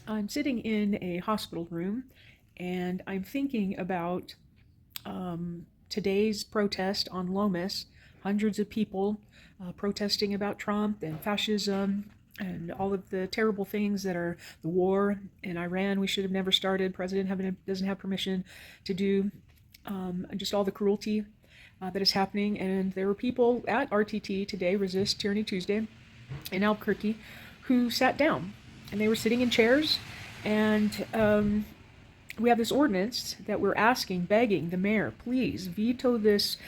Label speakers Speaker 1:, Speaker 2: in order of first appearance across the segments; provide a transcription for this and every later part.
Speaker 1: I'm sitting in a hospital room and I'm thinking about today's protest on Lomas. Hundreds of people protesting about Trump and fascism and all of the terrible things that are the war in Iran we should have never started. Doesn't have permission to do, and just all the cruelty that is happening. And there were people at RTT today, Resist Tyranny Tuesday, in Albuquerque, who sat down, and they were sitting in chairs, and we have this ordinance that we're asking, begging the mayor, please veto this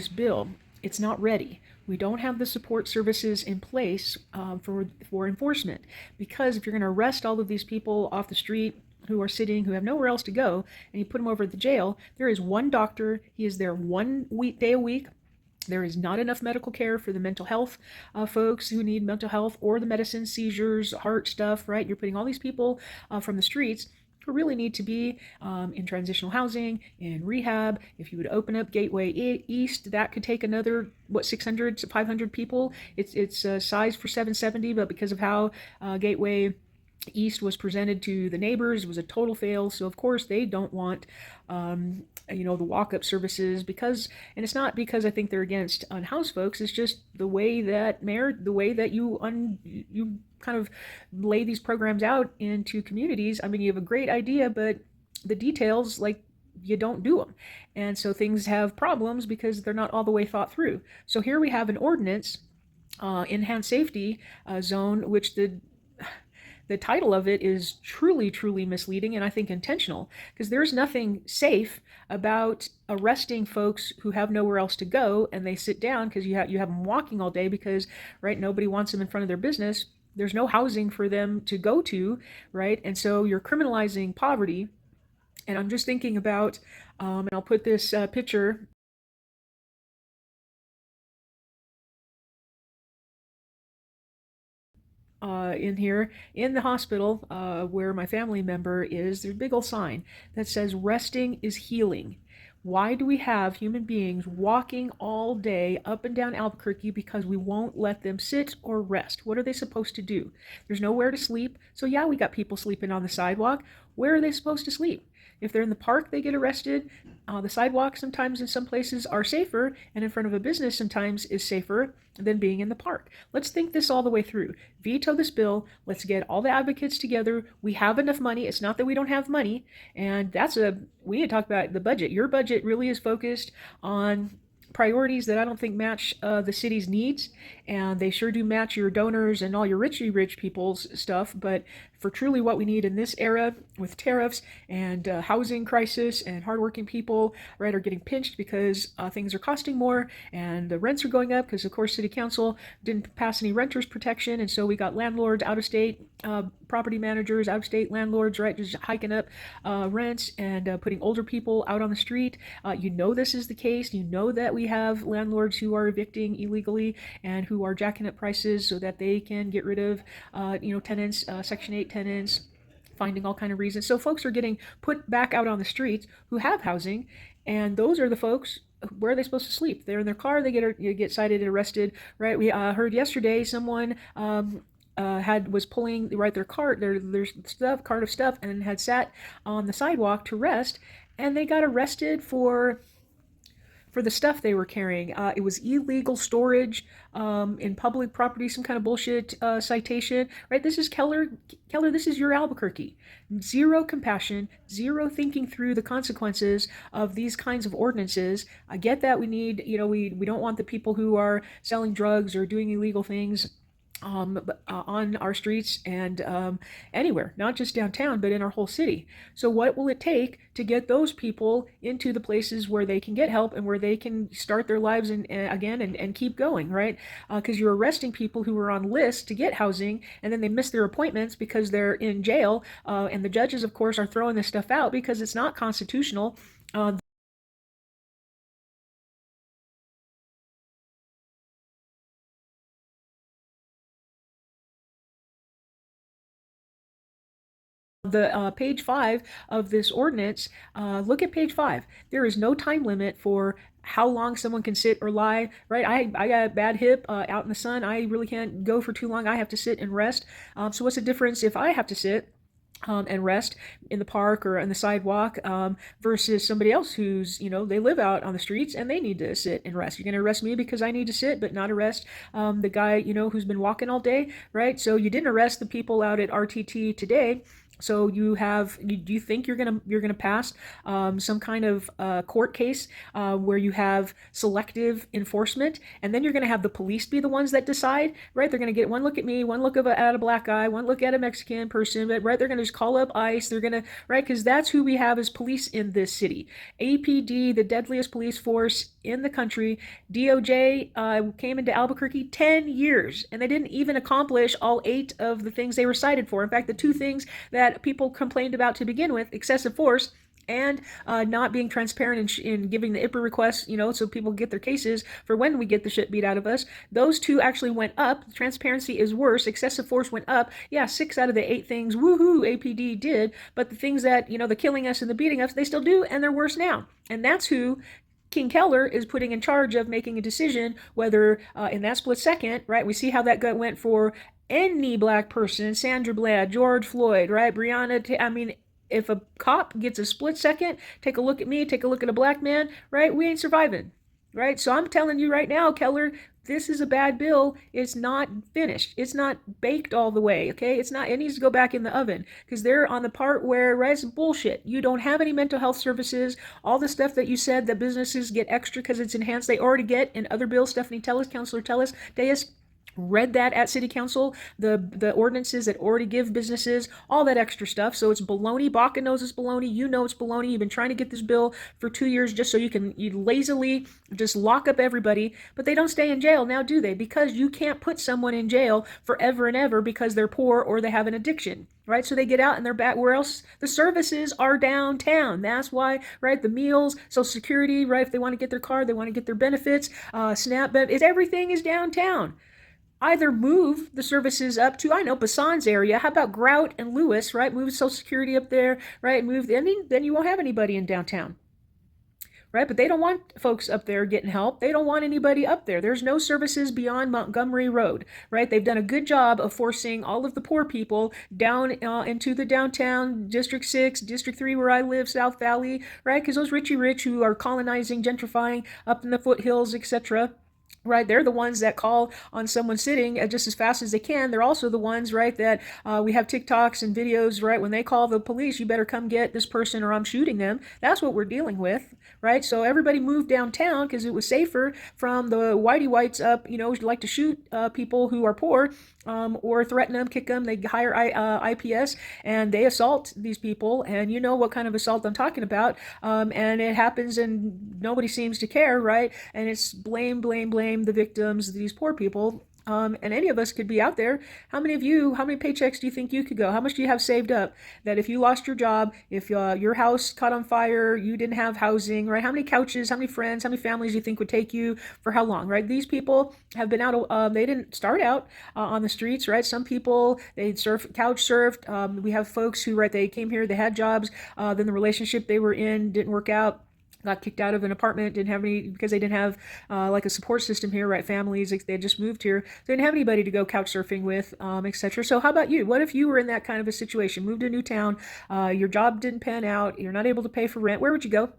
Speaker 1: bill. It's not ready. We don't have the support services in place for enforcement, because if you're going to arrest all of these people off the street who are sitting, who have nowhere else to go, and you put them over at the jail, there is one doctor. He is there one day a week. There is not enough medical care for the mental health folks who need mental health, or the medicine, seizures, heart stuff, right? You're putting all these people from the streets who really need to be in transitional housing, in rehab. If you would open up Gateway East, that could take another, 600 to 500 people. It's sized for 770, but because of how Gateway East was presented to the neighbors, it was a total fail. So of course they don't want the walk-up services, because, and it's not because I think they're against unhoused folks, it's just the way that you kind of lay these programs out into communities. I mean, you have a great idea, but the details, like, you don't do them, and so things have problems because they're not all the way thought through. So here we have an ordinance, enhanced safety zone, which the title of it is truly, truly misleading, and I think intentional, because there's nothing safe about arresting folks who have nowhere else to go, and they sit down because you have them walking all day because, right, nobody wants them in front of their business. There's no housing for them to go to, right? And so you're criminalizing poverty. And I'm just thinking about, and I'll put this picture in here, in the hospital where my family member is. There's a big old sign that says resting is healing. Why do we have human beings walking all day up and down Albuquerque because we won't let them sit or rest? What are they supposed to do? There's nowhere to sleep. So yeah, we got people sleeping on the sidewalk. Where are they supposed to sleep? If they're in the park, they get arrested. The sidewalk sometimes in some places are safer, and in front of a business sometimes is safer than being in the park. Let's think this all the way through. Veto this bill. Let's get all the advocates together. We have enough money. It's not that we don't have money. And we need to talk about the budget. Your budget really is focused on priorities that I don't think match the city's needs, and they sure do match your donors and all your rich people's stuff. But for truly what we need in this era, with tariffs and housing crisis and hardworking people, right, are getting pinched because things are costing more and the rents are going up because, of course, City Council didn't pass any renters protection, and so we got landlords, out of state property managers, out of state landlords, right, just hiking up rents and putting older people out on the street. This is the case. That we have landlords who are evicting illegally and who are jacking up prices so that they can get rid of tenants, Section 8 tenants, finding all kind of reasons. So folks are getting put back out on the streets who have housing, and those are the folks. Where are they supposed to sleep? They're in their car. They get cited and arrested. Right? We heard yesterday someone was pulling, right, their cart of stuff, and had sat on the sidewalk to rest, and they got arrested for the stuff they were carrying. It was illegal storage in public property, some kind of bullshit citation, right? This is Keller. Keller, this is your Albuquerque. Zero compassion, zero thinking through the consequences of these kinds of ordinances. I get that we need, we don't want the people who are selling drugs or doing illegal things on our streets and anywhere, not just downtown, but in our whole city. So what will it take to get those people into the places where they can get help and where they can start their lives again and keep going, right? Because you're arresting people who are on lists to get housing, and then they miss their appointments because they're in jail, and the judges, of course, are throwing this stuff out because it's not constitutional. The page 5 of this ordinance, look at page 5. There is no time limit for how long someone can sit or lie, right? I got a bad hip out in the sun. I really can't go for too long. I have to sit and rest. So what's the difference if I have to sit and rest in the park or on the sidewalk, versus somebody else who's, they live out on the streets and they need to sit and rest. You're going to arrest me because I need to sit, but not arrest the guy, who's been walking all day, right? So you didn't arrest the people out at RTT today. So do you think you're gonna pass some kind of court case where you have selective enforcement, and then you're gonna have the police be the ones that decide, right? They're gonna get one look at me, one look at a black guy, one look at a Mexican person, but right, they're gonna just call up ICE. They're gonna, right, because that's who we have as police in this city. APD, the deadliest police force in the country. DOJ came into Albuquerque 10 years, and they didn't even accomplish all 8 of the things they were cited for. In fact, the 2 things that people complained about to begin with, excessive force and not being transparent in giving the IPRA requests, so people get their cases for when we get the shit beat out of us. Those 2 actually went up. Transparency is worse. Excessive force went up. Yeah, 6 out of the 8 things, woohoo, APD did. But the things that, the killing us and the beating us, they still do, and they're worse now. And that's who King Keller is putting in charge of making a decision whether in that split second, right, we see how that went for any black person, Sandra Bland, George Floyd, right, Breonna, if a cop gets a split second, take a look at me, take a look at a black man, right, we ain't surviving, right? So I'm telling you right now, Keller, this is a bad bill. It's not finished. It's not baked all the way, okay? It needs to go back in the oven because they're on the part where, right, it's bullshit. You don't have any mental health services. All the stuff that you said that businesses get extra because it's enhanced, they already get in other bills. Stephanie Tellis, Councilor Tellis, Deus, read that at city council, the ordinances that already give businesses all that extra stuff. So it's baloney. Baca knows it's baloney. You know it's baloney. You've been trying to get this bill for 2 years just so you lazily just lock up everybody, but they don't stay in jail now, do they? Because you can't put someone in jail forever and ever because they're poor or they have an addiction, right? So they get out and they're back where else? The services are downtown. That's why, right? The meals, Social Security, right? If they want to get their card, they want to get their benefits, SNAP, everything is downtown. Either move the services up to, I know, Bassan's area. How about Grout and Lewis, right? Move Social Security up there, right? Then you won't have anybody in downtown, right? But they don't want folks up there getting help. They don't want anybody up there. There's no services beyond Montgomery Road, right? They've done a good job of forcing all of the poor people down into the downtown, District 6, District 3, where I live, South Valley, right? Because those richy rich who are colonizing, gentrifying up in the foothills, etc., right, they're the ones that call on someone sitting just as fast as they can. They're also the ones, right, that we have TikToks and videos, right, when they call the police, you better come get this person or I'm shooting them. That's what we're dealing with, right? So everybody moved downtown because it was safer from the whitey whites up, who like to shoot people who are poor, or threaten them, kick them. They hire IPS and they assault these people, and you know what kind of assault I'm talking about, and it happens and nobody seems to care, right? And it's blame the victims, these poor people. And any of us could be out there. How many paychecks do you think you could go? How much do you have saved up that if you lost your job, if your house caught on fire, you didn't have housing, right? How many couches, how many friends, how many families do you think would take you for how long, right? These people have been out, they didn't start out on the streets, right? Some people, they couch surfed. We have folks who, right, they came here, they had jobs, then the relationship they were in didn't work out, got kicked out of an apartment, didn't have any, because they didn't have like a support system here, right? Families, they had just moved here. They didn't have anybody to go couch surfing with, etc. So how about you? What if you were in that kind of a situation, moved to a new town, your job didn't pan out, you're not able to pay for rent? Where would you go?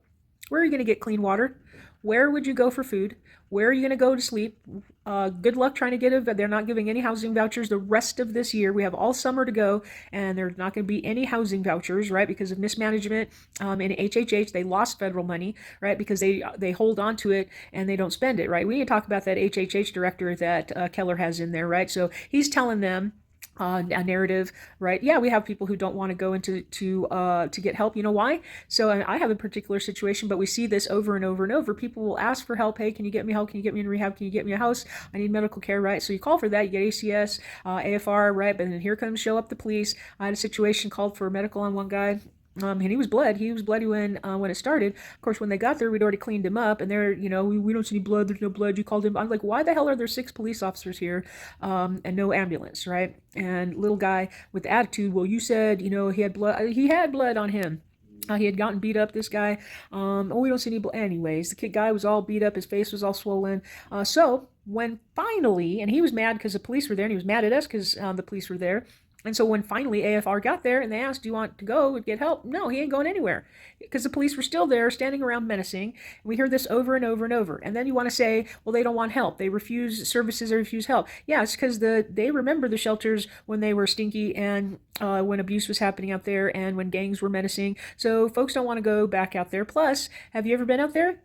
Speaker 1: Where are you going to get clean water? Where would you go for food? Where are you going to go to sleep? Good luck trying to get it. They're not giving any housing vouchers the rest of this year. We have all summer to go, and there's not going to be any housing vouchers, right? Because of mismanagement in HHH. They lost federal money, right? Because they hold on to it and they don't spend it, right? We need to talk about that HHH director that Keller has in there, right? So he's telling them a narrative, right? Yeah, we have people who don't want to go into to get help. You know why? So I have a particular situation, but we see this over and over and over. People will ask for help. Hey, can you get me help? Can you get me in rehab? Can you get me a house? I need medical care, right? So you call for that. You get ACS, AFR, right? But then here show up the police. I had a situation, called for medical on one guy. And he was blood. He was bloody when it started. Of course, when they got there, we'd already cleaned him up, and they're, we don't see any blood. There's no blood. You called him. I'm like, why the hell are there 6 police officers here, and no ambulance, right? And little guy with the attitude. Well, you said, he had blood. He had blood on him. He had gotten beat up, this guy. We don't see any blood. Anyways, the guy was all beat up. His face was all swollen. So when finally, and he was mad because the police were there, and he was mad at us because the police were there. And so when finally AFR got there and they asked, do you want to go and get help? No, he ain't going anywhere because the police were still there standing around menacing. We hear this over and over and over. And then you want to say, well, they don't want help. They refuse services, they refuse help. Yeah, it's because they remember the shelters when they were stinky and when abuse was happening out there and when gangs were menacing. So folks don't want to go back out there. Plus, have you ever been out there?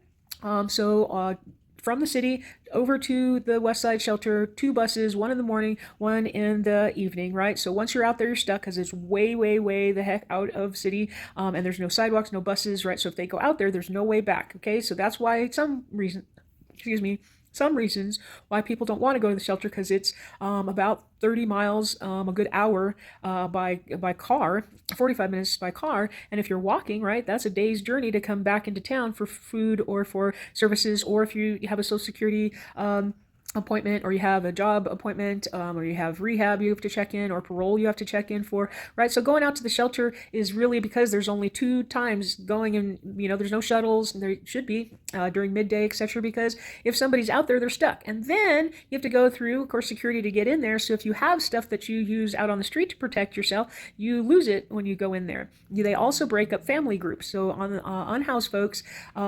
Speaker 1: From the city over to the West Side shelter, 2 buses, one in the morning, one in the evening, right? So once you're out there, you're stuck because it's way, way, way the heck out of city, and there's no sidewalks, no buses, right? So if they go out there, there's no way back, okay? So that's why some reasons why people don't want to go to the shelter, because it's about 30 miles, a good hour by car, 45 minutes by car. And if you're walking, right, that's a day's journey to come back into town for food or for services, or if you have a Social Security appointment, or you have a job appointment, or you have rehab you have to check in, or parole you have to check in for, right? So going out to the shelter is really because there's only 2 times going, and there's no shuttles, and there should be during midday, etc., because if somebody's out there, they're stuck. And then you have to go through, of course, security to get in there. So if you have stuff that you use out on the street to protect yourself, you lose it when you go in there. They also break up family groups. So on unhoused folks,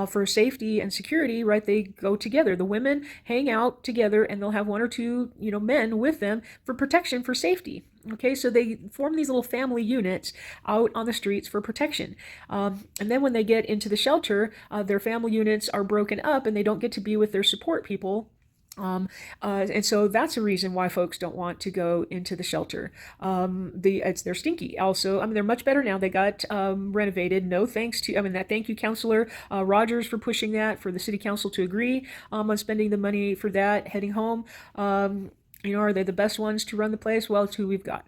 Speaker 1: for safety and security, right, they go together. The women hang out together, and they'll have 1 or 2 men with them for protection, for safety. Okay, so they form these little family units out on the streets for protection. And then when they get into the shelter, their family units are broken up and they don't get to be with their support people. And so that's a reason why folks don't want to go into the shelter. They're stinky. Also, they're much better now. They got renovated. No thanks to, thank you, Councilor Rogers, for pushing that, for the city council to agree on spending the money for that. Heading home. Are they the best ones to run the place? Well, it's who we've got.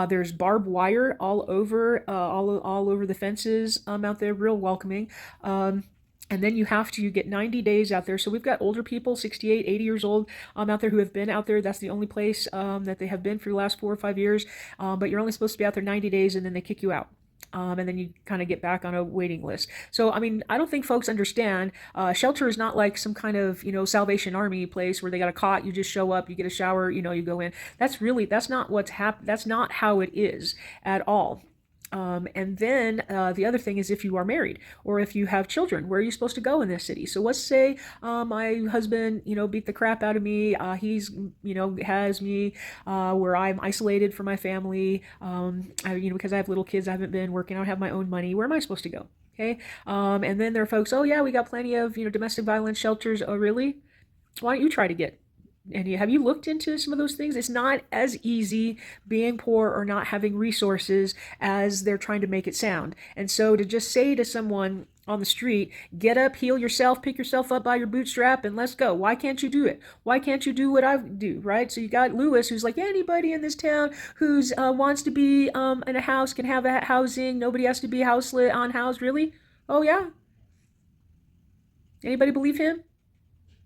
Speaker 1: There's barbed wire all over the fences out there, real welcoming. And then you get 90 days out there. So we've got older people, 68, 80 years old, out there who have been out there. That's the only place that they have been for the last 4 or 5 years. But you're only supposed to be out there 90 days, and then they kick you out. And then you kind of get back on a waiting list. So, I don't think folks understand. Shelter is not like some kind of, Salvation Army place where they got a cot, you just show up, you get a shower, you go in. That's not what's happened. That's not how it is at all. And then the other thing is, if you are married or if you have children, where are you supposed to go in this city? So let's say my husband, beat the crap out of me. He's, has me where I'm isolated from my family. Because I have little kids, I haven't been working, I don't have my own money. Where am I supposed to go? Okay. And then there are folks, oh yeah, we got plenty of, domestic violence shelters. Oh, really? Why don't you try to get? And have you looked into some of those things? It's not as easy being poor or not having resources as they're trying to make it sound. And so to just say to someone on the street, get up, heal yourself, pick yourself up by your bootstrap, and let's go. Why can't you do it? Why can't you do what I do, right? So you got Lewis, who's like, anybody in this town who's wants to be in a house can have that housing. Nobody has to be houseless, unhoused, really? Oh, yeah? Anybody believe him?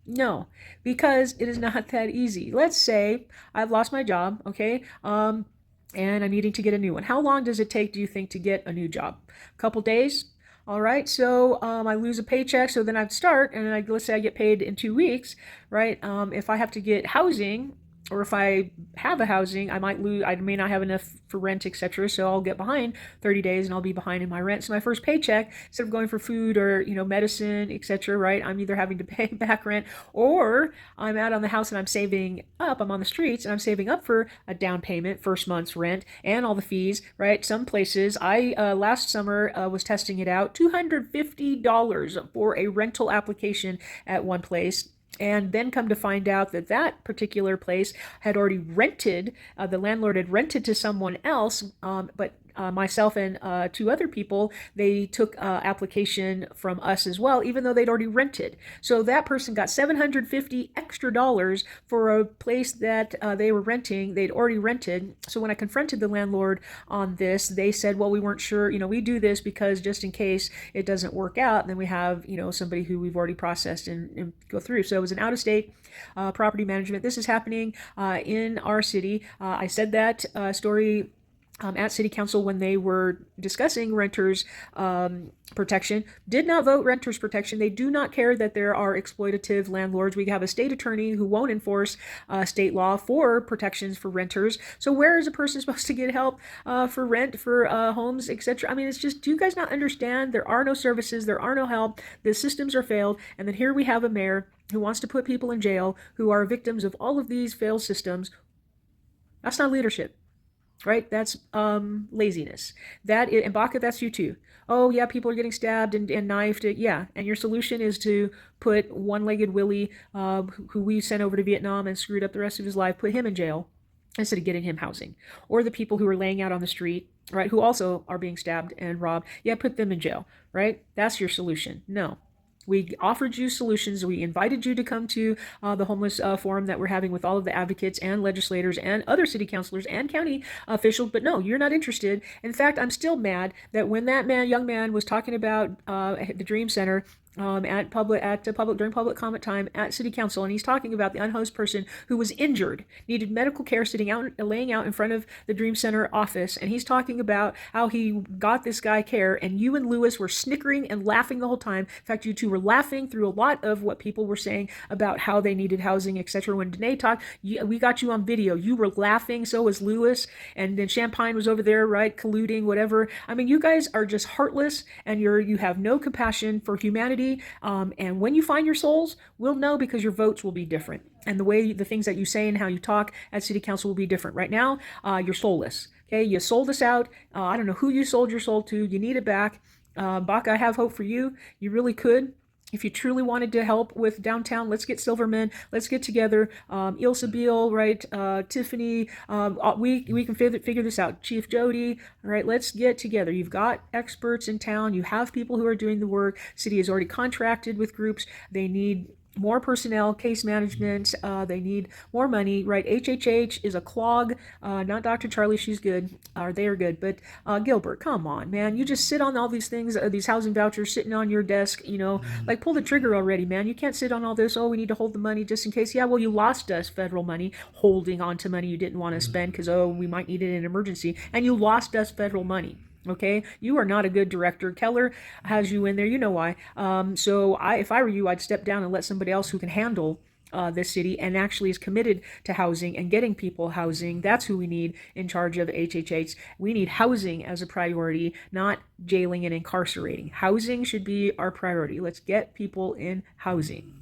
Speaker 1: No, because it is not that easy. Let's say I've lost my job, okay? And I'm needing to get a new one. How long does it take, do you think, to get a new job? A couple days? All right, so I lose a paycheck, so then I'd start, and let's say I get paid in 2 weeks, right? If I have to get housing, or if I have a housing, I may not have enough for rent, etc. So I'll get behind 30 days and I'll be behind in my rent. So my first paycheck, instead of going for food or, medicine, etc., right, I'm either having to pay back rent, or I'm out on the house and I'm saving up, I'm on the streets and I'm saving up for a down payment, first month's rent, and all the fees, right? Some places, last summer was testing it out, $250 for a rental application at one place. And then come to find out that particular place had already rented, the landlord had rented to someone else, but myself and 2 other people, they took application from us as well, even though they'd already rented. So that person got $750 extra for a place that they were renting, they'd already rented. So when I confronted the landlord on this, they said, well, we weren't sure, we do this because just in case it doesn't work out, then we have, somebody who we've already processed and go through. So it was an out-of-state property management. This is happening in our city. I said that story at City Council when they were discussing renters protection, did not vote renters protection. They do not care that there are exploitative landlords. We have a state attorney who won't enforce state law for protections for renters. So where is a person supposed to get help for rent, for homes, etc.? I mean, it's just, do you guys not understand? There are no services, there are no help, the systems are failed, and then here we have a mayor who wants to put people in jail who are victims of all of these failed systems. That's not leadership, right? That's laziness. That is, and Baca, that's you too. Oh yeah, people are getting stabbed and knifed. Yeah, and your solution is to put one-legged Willie, who we sent over to Vietnam and screwed up the rest of his life, put him in jail instead of getting him housing. Or the people who are laying out on the street, right, who also are being stabbed and robbed. Yeah, put them in jail, right? That's your solution. No, we offered you solutions. We invited you to come to the homeless forum that we're having with all of the advocates and legislators and other city councilors and county officials. But no, you're not interested. In fact, I'm still mad that when that young man was talking about the Dream Center during public comment time at City Council, and he's talking about the unhoused person who was injured, needed medical care, laying out in front of the Dream Center office, and he's talking about how he got this guy care, and you and Lewis were snickering and laughing the whole time. In fact, you two were laughing through a lot of what people were saying about how they needed housing, etc. When Danae talked, we got you on video. You were laughing, so was Lewis, and then Champagne was over there, right, colluding, whatever. I mean, you guys are just heartless, and you have no compassion for humanity. And when you find your souls, we'll know, because your votes will be different. And the things that you say and how you talk at City Council will be different. Right now, you're soulless. Okay, you sold us out. I don't know who you sold your soul to. You need it back. Bach, I have hope for you. You really could. If you truly wanted to help with downtown, let's get Silverman. Let's get together. Ilsa Beale, right? Tiffany. We can figure this out. Chief Jody, all right? Let's get together. You've got experts in town. You have people who are doing the work. City has already contracted with groups. They need more personnel, case management. They need more money, right? HHH is a clog. Not Dr. Charlie, she's good, or they are good. But Gilbert, come on, man. You just sit on all these things, these housing vouchers sitting on your desk, like pull the trigger already, man. You can't sit on all this. Oh, we need to hold the money just in case. Yeah, well, you lost us federal money, holding on to money you didn't want to spend because, oh, we might need it in an emergency. And you lost us federal money. Okay, you are not a good director. Keller has you in there. You know why. So if I were you, I'd step down and let somebody else who can handle this city and actually is committed to housing and getting people housing. That's who we need in charge of HHH. We need housing as a priority, not jailing and incarcerating. Housing should be our priority. Let's get people in housing.